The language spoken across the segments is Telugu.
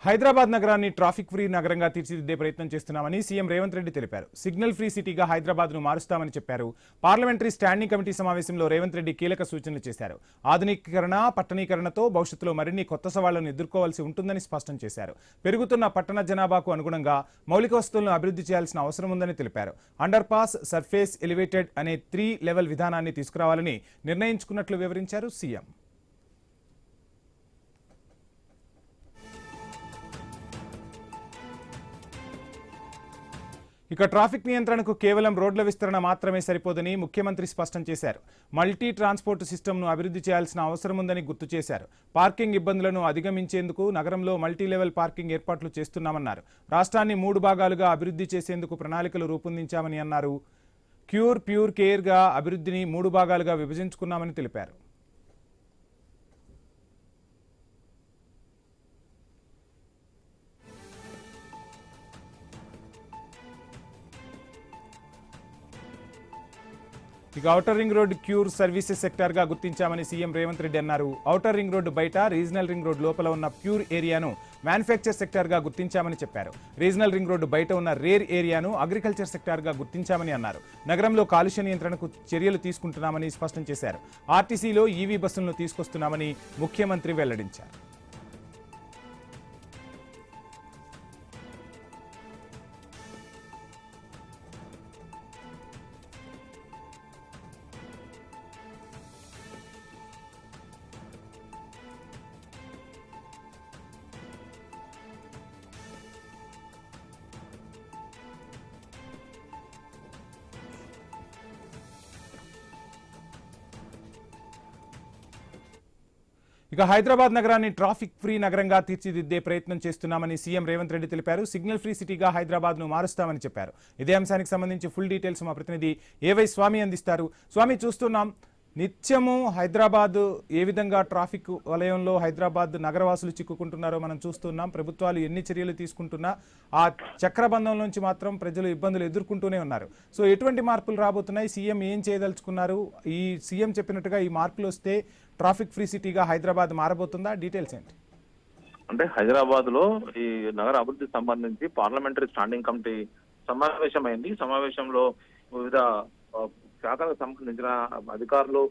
హైదరాబాద్ నగరాన్ని ట్రాఫిక్ ఫ్రీ నగరంగా తీర్చిదిద్దే ప్రయత్నం చేస్తున్నామని సీఎం రేవంత్ రెడ్డి తెలిపారు. సిగ్నల్ ఫ్రీ సిటీగా హైదరాబాద్ను మారుస్తామని చెప్పారు. పార్లమెంటరీ స్టాండింగ్ కమిటీ సమావేశంలో రేవంత్ రెడ్డి కీలక సూచనలు చేశారు. ఆధునీకరణ, పట్టణీకరణతో భవిష్యత్తులో మరిన్ని కొత్త సవాళ్లను ఎదుర్కోవాల్సి ఉంటుందని స్పష్టం చేశారు. పెరుగుతున్న పట్టణ జనాభాకు అనుగుణంగా మౌలిక వసతులను అభివృద్ధి చేయాల్సిన అవసరం ఉందని తెలిపారు. అండర్ పాస్, సర్ఫేస్, ఎలివేటెడ్ అనే 3 లెవెల్ విధానాన్ని తీసుకురావాలని నిర్ణయించుకున్నట్లు వివరించారు సీఎం. ఇక ట్రాఫిక్ నియంత్రణకు కేవలం రోడ్ల విస్తరణ మాత్రమే సరిపోదని ముఖ్యమంత్రి స్పష్టం చేశారు. మల్టీ ట్రాన్స్పోర్ట్ సిస్టమ్ను అభివృద్ధి చేయాల్సిన అవసరం ఉందని గుర్తు చేశారు. పార్కింగ్ ఇబ్బందులను అధిగమించేందుకు నగరంలో మల్టీ లెవెల్ పార్కింగ్ ఏర్పాట్లు చేస్తున్నామన్నారు. రాష్ట్రాన్ని 3 భాగాలుగా అభివృద్ధి చేసేందుకు ప్రణాళికలు రూపొందించామని అన్నారు. ప్యూర్ కేర్గా అభివృద్ధిని 3 భాగాలుగా విభజించుకున్నామని తెలిపారు. ఇక outer ring road CURE services సెక్టార్గా గుర్తించామని సీఎం రేవంత్ రెడ్డి అన్నారు. ఔటర్ రింగ్ రోడ్డు బయట, రీజనల్ రింగ్ రోడ్ లోపల ఉన్న ప్యూర్ ఏరియాను మ్యానుఫ్యాక్చర్ సెక్టార్గా గుర్తించామని చెప్పారు. రీజనల్ రింగ్ రోడ్డు బయట ఉన్న రేర్ ఏరియాను అగ్రికల్చర్ సెక్టార్గా గుర్తించామని అన్నారు. నగరంలో కాలుష్య నియంత్రణకు చర్యలు తీసుకుంటున్నామని స్పష్టం చేశారు. ఆర్టీసీలో ఈవీ బస్సులను తీసుకొస్తున్నామని ముఖ్యమంత్రి వెల్లడించారు. ఇక హైదరాబాద్ నగరాన్ని ట్రాఫిక్ ఫ్రీ నగరంగా తీర్చిదిద్దే ప్రయత్నం చేస్తున్నామని సీఎం రేవంత్ రెడ్డి తెలిపారు. సిగ్నల్ ఫ్రీ సిటీగా హైదరాబాద్ను మారుస్తామని చెప్పారు. ఇదే అంశానికి సంబంధించి ఫుల్ డీటెయిల్స్ మా ప్రతినిధి ఏవై స్వామి అందిస్తారు. స్వామి, చూస్తున్నాం నిత్యము హైదరాబాద్ ఏ విధంగా ట్రాఫిక్ వలయంలో హైదరాబాద్ నగరవాసులు చిక్కుకుంటున్నారో మనం చూస్తున్నాం. ప్రభుత్వాలు ఎన్ని చర్యలు తీసుకుంటున్నా ఆ చక్రబంధం నుంచి మాత్రం ప్రజలు ఇబ్బందులు ఎదుర్కొంటూనే ఉన్నారు. సో ఎటువంటి మార్పులు రాబోతున్నాయి? సీఎం ఏం చేయదలుచుకున్నారు? ఈ సీఎం చెప్పినట్టుగా ఈ మార్పులు వస్తే ట్రాఫిక్ ఫ్రీ సిటీగా హైదరాబాద్ మారబోతుందా? డీటెయిల్స్ ఏంటి? అంటే హైదరాబాద్ లో ఈ నగర అభివృద్ధికి సంబంధించి పార్లమెంటరీ స్టాండింగ్ కమిటీ సమావేశమైంది. సమావేశంలో వివిధ శాఖలకు సంబంధించిన అధికారులు,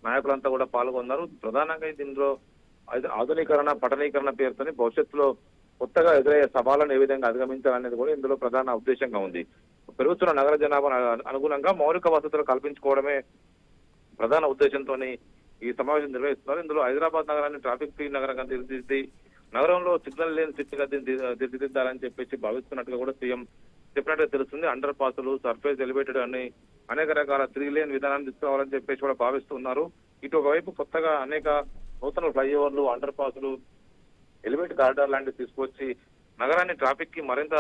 నాయకులంతా కూడా పాల్గొన్నారు. ప్రధానంగా దీనిలో ఆధునీకరణ, పట్టణీకరణ పేరుతోని భవిష్యత్తులో కొత్తగా ఎదురయ్యే సవాళ్లను ఏ విధంగా అధిగమించాలనేది కూడా ఇందులో ప్రధాన ఉద్దేశంగా ఉంది. పెరుగుతున్న నగర జనాభా అనుగుణంగా మౌలిక వసతులు కల్పించుకోవడమే ప్రధాన ఉద్దేశంతో ఈ సమావేశం నిర్వహిస్తున్నారు. ఇందులో హైదరాబాద్ నగరాన్ని ట్రాఫిక్ ఫ్రీ నగరంగా తీర్చిదిద్ది నగరంలో సిగ్నల్ లేని సిటీగా తీర్చిదిద్దాలని చెప్పేసి భావిస్తున్నట్టుగా కూడా సీఎం చెప్పినట్టుగా తెలుస్తుంది. అండర్ పాసులు, సర్ఫేస్, ఎలివేటెడ్ అని అనేక రకాల 3 లేన్ విధానాన్ని తీసుకోవాలని చెప్పేసి కూడా భావిస్తున్నారు. ఇటు ఒకవైపు కొత్తగా అనేక నూతన ఫ్లైఓవర్లు, అండర్ పాసులు, ఎలివేటెడ్ కారిడార్ లాంటివి తీసుకొచ్చి నగరాన్ని ట్రాఫిక్ కి మరింత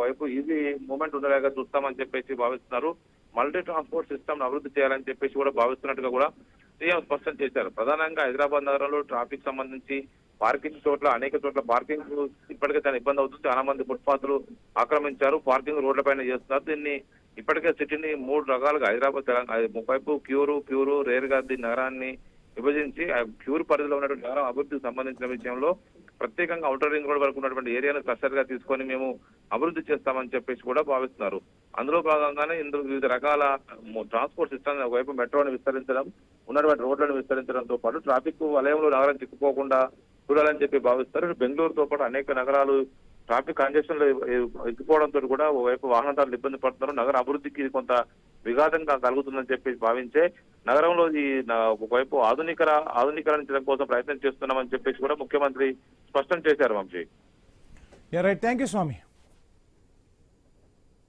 వైపు ఈజీ మూవ్మెంట్ ఉండేలాగా చూస్తామని చెప్పేసి భావిస్తున్నారు. మల్టీ ట్రాన్స్పోర్ట్ సిస్టమ్ అభివృద్ధి చేయాలని చెప్పేసి కూడా భావిస్తున్నట్టుగా కూడా సీఎం స్పష్టం చేశారు. ప్రధానంగా హైదరాబాద్ నగరంలో ట్రాఫిక్ సంబంధించి పార్కింగ్ చోట్ల అనేక చోట్ల పార్కింగ్ ఇప్పటికే చాలా ఇబ్బంది అవుతుంది. చాలా మంది ఫుట్పాత్లు ఆక్రమించారు, పార్కింగ్ రోడ్ల పైన చేస్తున్నారు. దీన్ని ఇప్పటికే సిటీని 3 రకాలుగా హైదరాబాద్, తెలంగాణ వైపు ప్యూరు రేర్ గా దీని నగరాన్ని విభజించి ప్యూర్ పరిధిలో ఉన్నటువంటి నగరం అభివృద్ధికి సంబంధించిన విషయంలో ప్రత్యేకంగా ఔటర్ రింగ్ రోడ్ వరకు ఉన్నటువంటి ఏరియాను క్లస్టర్ గా తీసుకొని మేము అభివృద్ధి చేస్తామని చెప్పేసి కూడా భావిస్తున్నారు. అందులో భాగంగానే ఇందులో వివిధ రకాల ట్రాన్స్పోర్ట్ సిస్టమ్, ఒకవైపు మెట్రోని విస్తరించడం, ఉన్నటువంటి రోడ్లను విస్తరించడంతో పాటు ట్రాఫిక్ వలయంలో నగరం చిక్కుకోకుండా చూడాలని చెప్పి భావిస్తారు. బెంగళూరుతో పాటు అనేక నగరాలు ట్రాఫిక్ కంజెషన్ లో ఎక్కిపోవడంతో కూడా ఓవైపు వాహనదారులు ఇబ్బంది పడుతున్నారు. నగర అభివృద్ధికి కొంత విఘాతంగా కలుగుతుందని చెప్పి భావించే నగరంలో ఈ ఒకవైపు ఆధునీకరించడం కోసం ప్రయత్నం చేస్తున్నామని చెప్పేసి కూడా ముఖ్యమంత్రి స్పష్టం చేశారు. Vamshi, right, thank you Swamy.